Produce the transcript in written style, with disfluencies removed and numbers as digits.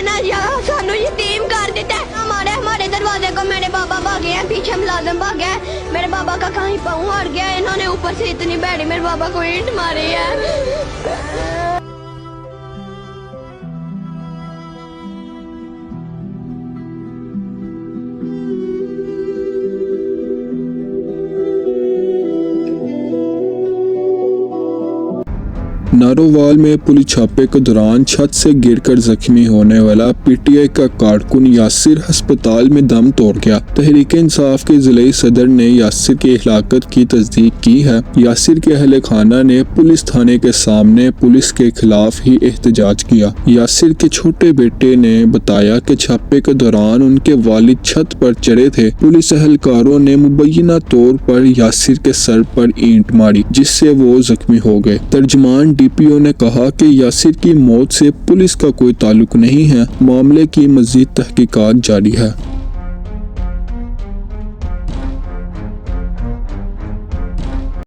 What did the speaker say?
ना सानू यतीम कर देता है। हमारे दरवाजे को मेरे बाबा भागे हैं, पीछे मुलाजिम भागे हैं, मेरे बाबा का कहीं पाँव हट गया, इन्होंने ऊपर से इतनी बैठी मेरे बाबा को ईंट मारी है। नारोवाल में पुलिस छापे के दौरान छत से गिरकर जख्मी होने वाला पीटीआई का कारकुन यासिर अस्पताल में दम तोड़ गया। तहरीक इंसाफ के जिले सदर ने यासिर की हिलाकत की तस्दीक की है। यासिर के अहले खाना ने पुलिस थाने के सामने पुलिस के खिलाफ ही एहतजाज किया। यासिर के छोटे बेटे ने बताया कि छापे के दौरान उनके वालिद छत पर चढ़े थे। पुलिस एहलकारों ने मुबैना तौर पर यासिर के सर पर ईंट मारी, जिससे वो जख्मी हो गए। तर्जमान डीपीओ ने कहा कि यासिर की मौत से पुलिस का कोई ताल्लुक नहीं है। मामले की मजीद तहकीकात जारी है।